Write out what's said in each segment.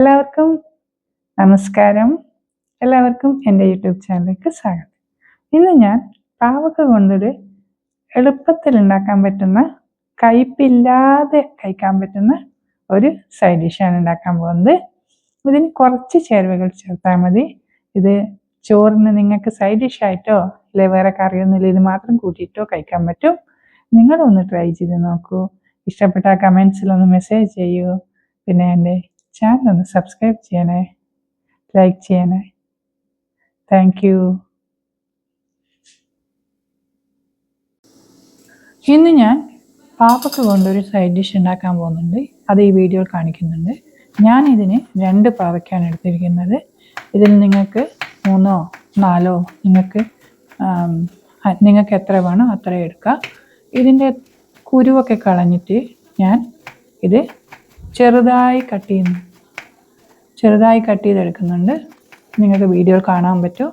എല്ലാവർക്കും നമസ്കാരം. എല്ലാവർക്കും എൻ്റെ യൂട്യൂബ് ചാനലിലേക്ക് സ്വാഗതം. ഇന്ന് ഞാൻ പാവക്ക കൊണ്ടൊരു എളുപ്പത്തിൽ ഉണ്ടാക്കാൻ പറ്റുന്ന, കയ്പില്ലാതെ കഴിക്കാൻ പറ്റുന്ന ഒരു സൈഡ് ഡിഷാണ് ഉണ്ടാക്കാൻ പോകുന്നത്. ഇതിന് കുറച്ച് ചേരുവകൾ ചേർത്താൽ മതി. ഇത് ചോറിന് നിങ്ങൾക്ക് സൈഡ് ഡിഷായിട്ടോ അല്ലെ വേറെ കറിയൊന്നുമില്ല, ഇത് മാത്രം കൂട്ടിയിട്ടോ കഴിക്കാൻ പറ്റും. നിങ്ങളൊന്ന് ട്രൈ ചെയ്ത് നോക്കൂ. ഇഷ്ടപ്പെട്ട കമൻസിലൊന്ന് മെസ്സേജ് ചെയ്യൂ. പിന്നെ എൻ്റെ ചാനൽ ഒന്ന് സബ്സ്ക്രൈബ് ചെയ്യണേ, ലൈക്ക് ചെയ്യണേ. Thank you. ഇന്ന് ഞാൻ പാവക്ക കൊണ്ടൊരു സൈഡ് ഡിഷ് ഉണ്ടാക്കാൻ പോകുന്നുണ്ട്. അത് ഈ വീഡിയോയിൽ കാണിക്കുന്നുണ്ട്. ഞാനിതിന് 2 പാവയ്ക്കാണ് എടുത്തിരിക്കുന്നത്. ഇതിൽ നിങ്ങൾക്ക് 3 or 4 നിങ്ങൾക്ക് എത്ര വേണോ അത്ര എടുക്കുക. ഇതിൻ്റെ കുരുവൊക്കെ കളഞ്ഞിട്ട് ഞാൻ ഇത് ചെറുതായി കട്ട് ചെയ്തെടുക്കുന്നുണ്ട്. നിങ്ങൾക്ക് വീഡിയോയിൽ കാണാൻ പറ്റും.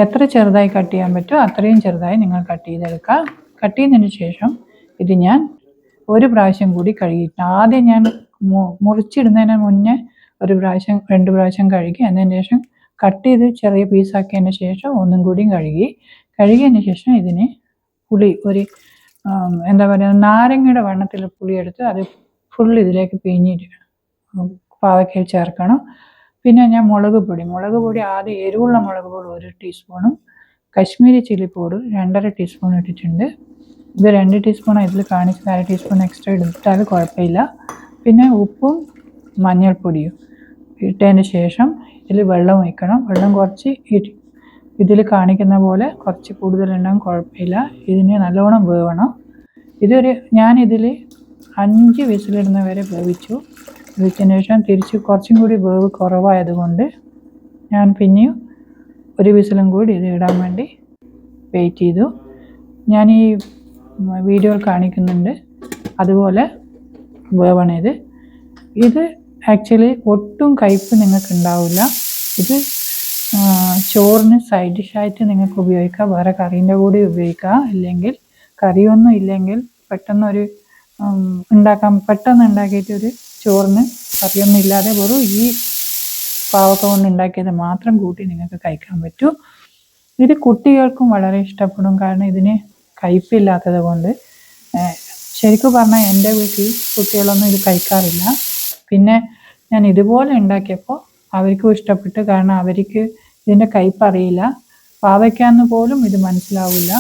എത്ര ചെറുതായി കട്ട് ചെയ്യാൻ പറ്റുമോ അത്രയും ചെറുതായി നിങ്ങൾ കട്ട് ചെയ്തെടുക്കുക. കട്ട് ചെയ്തതിന് ശേഷം ഇത് ഞാൻ ഒരു പ്രാവശ്യം കൂടി കഴുകിയിട്ട്, ആദ്യം ഞാൻ മുറിച്ചിടുന്നതിന് മുന്നേ 1 പ്രാവശ്യം 2 പ്രാവശ്യം കഴുകി, അതിന് ശേഷം കട്ട് ചെയ്ത് ചെറിയ പീസാക്കിയതിന് ശേഷം ഒന്നും കൂടിയും കഴുകിയതിന് ശേഷം ഇതിന് പുളി, ഒരു എന്താ പറയുക, നാരങ്ങയുടെ വണ്ണത്തിൽ പുളി എടുത്ത് അത് ഫുൾ ഇതിലേക്ക് പിഴിഞ്ഞിട്ട് പാവയ്ക്കയിൽ ചേർക്കണം. പിന്നെ ഞാൻ മുളക് പൊടി ആദ്യം എരിവുള്ള മുളക് പൊടി 1 ടീസ്പൂണും കശ്മീരി ചില്ലി പൗഡർ 2.5 ടീസ്പൂൺ ഇട്ടിട്ടുണ്ട്. ഇത് 2 ടീസ്പൂണാണ് ഇതിൽ കാണിച്ചത്, 1/2 ടീസ്പൂൺ എക്സ്ട്രാ എടുത്താൽ കുഴപ്പമില്ല. പിന്നെ ഉപ്പും മഞ്ഞൾപ്പൊടിയും ഇട്ടതിന് ശേഷം ഇതിൽ വെള്ളം ഒഴിക്കണം. വെള്ളം കുറച്ച് ഇതിൽ കാണിക്കുന്ന പോലെ കുറച്ച് കൂടുതലുണ്ടാകും, കുഴപ്പമില്ല. ഇതിന് നല്ലോണം വേവണം. ഞാനിതിൽ 5 വിസിലിടുന്ന വരെ വേവിച്ചതിന് ശേഷം തിരിച്ച് കുറച്ചും കൂടി വേവ് കുറവായതുകൊണ്ട് ഞാൻ പിന്നെയും 1 വിസിലും കൂടി ഇത് ഇടാൻ വേണ്ടി വെയിറ്റ് ചെയ്തു. ഞാൻ ഈ വീഡിയോയിൽ കാണിക്കുന്നുണ്ട് അതുപോലെ വേവണം. ഇത് ആക്ച്വലി ഒട്ടും കയ്പ്പ് നിങ്ങൾക്ക് ഉണ്ടാവില്ല. ഇത് ചോറിന് സൈഡ് ഡിഷായിട്ട് നിങ്ങൾക്ക് ഉപയോഗിക്കാം, വേറെ കറീൻ്റെ കൂടെ ഉപയോഗിക്കാം. ഇല്ലെങ്കിൽ കറിയൊന്നും ഇല്ലെങ്കിൽ പെട്ടെന്ന് ഉണ്ടാക്കിയിട്ട് ഒരു ചോറിന് കറിയൊന്നും ഇല്ലാതെ വെറും ഈ പാവക്ക കൊണ്ട് ഉണ്ടാക്കിയത് മാത്രം കൂട്ടി നിങ്ങൾക്ക് കഴിക്കാൻ പറ്റും. ഇത് കുട്ടികൾക്കും വളരെ ഇഷ്ടപ്പെടും, കാരണം ഇതിന് കയ്പില്ലാത്തത് കൊണ്ട്. ശരിക്കും പറഞ്ഞാൽ എൻ്റെ വീട്ടിൽ കുട്ടികളൊന്നും ഇത് കഴിക്കാറില്ല. പിന്നെ ഞാൻ ഇതുപോലെ ഉണ്ടാക്കിയപ്പോൾ അവർക്കും ഇഷ്ടപ്പെട്ടു, കാരണം അവർക്ക് ഇതിൻ്റെ കയ്പ്പ് അറിയില്ല. പാവയ്ക്കാന്ന് പോലും ഇത് മനസ്സിലാവില്ല,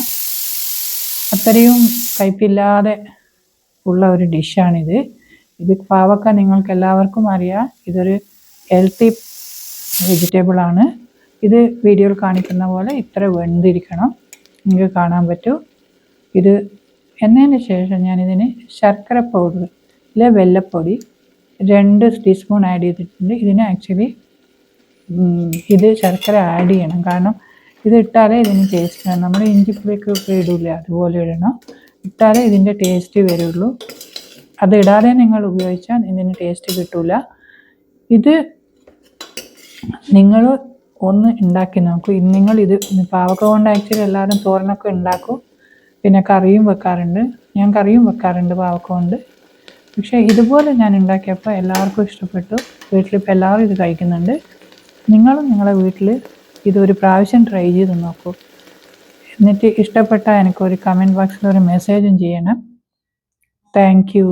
അത്രയും കയ്പില്ലാതെ ഉള്ള ഒരു ഡിഷാണിത്. ഇത് പാവക്ക നിങ്ങൾക്ക് എല്ലാവർക്കും അറിയാം, ഇതൊരു ഹെൽത്തി വെജിറ്റബിളാണ്. ഇത് വീഡിയോയിൽ കാണിക്കുന്ന പോലെ ഇത്ര വെന്തിരിക്കണം, നിങ്ങൾക്ക് കാണാൻ പറ്റും. ഇത് എന്നതിന് ശേഷം ഞാനിതിന് ശർക്കര പൗഡർ അല്ലെ വെല്ലപ്പൊടി 2 ടീസ്പൂൺ ആഡ് ചെയ്തിട്ടുണ്ട്. ഇതിന് ആക്ച്വലി ഇത് ശർക്കര ആഡ് ചെയ്യണം, കാരണം ഇത് ഇട്ടാലേ ഇതിന് ടേസ്റ്റ് വേണം. നമ്മൾ ഇഞ്ചിപ്പുളിയൊക്കെ ഇടില്ല, അതുപോലെ ഇടണം. ഇട്ടാലേ ഇതിൻ്റെ ടേസ്റ്റ് വരുള്ളൂ. അത് ഇടാതെ നിങ്ങൾ ഉപയോഗിച്ചാൽ ഇതിന് ടേസ്റ്റ് കിട്ടില്ല. ഇത് നിങ്ങൾ ഒന്ന് ഉണ്ടാക്കി നോക്കൂ. ഇത് പാവക്ക കൊണ്ട് ആക്ച്വലി എല്ലാവരും തോരനൊക്കെ ഉണ്ടാക്കും, പിന്നെ കറിയും വെക്കാറുണ്ട്. ഞാൻ കറിയും വെക്കാറുണ്ട് പാവക്ക കൊണ്ട്. പക്ഷേ ഇതുപോലെ ഞാൻ ഉണ്ടാക്കിയപ്പോൾ എല്ലാവർക്കും ഇഷ്ടപ്പെട്ടു. വീട്ടിലിപ്പോൾ എല്ലാവരും ഇത് കഴിക്കുന്നുണ്ട്. നിങ്ങളും നിങ്ങളുടെ വീട്ടിൽ ഇതൊരു പ്രാവശ്യം ട്രൈ ചെയ്ത് നോക്കൂ. എന്നിട്ട് ഇഷ്ടപ്പെട്ടാൽ എനിക്കൊരു കമൻറ്റ് ബോക്സിൽ ഒരു മെസ്സേജും ചെയ്യണം. Thank you.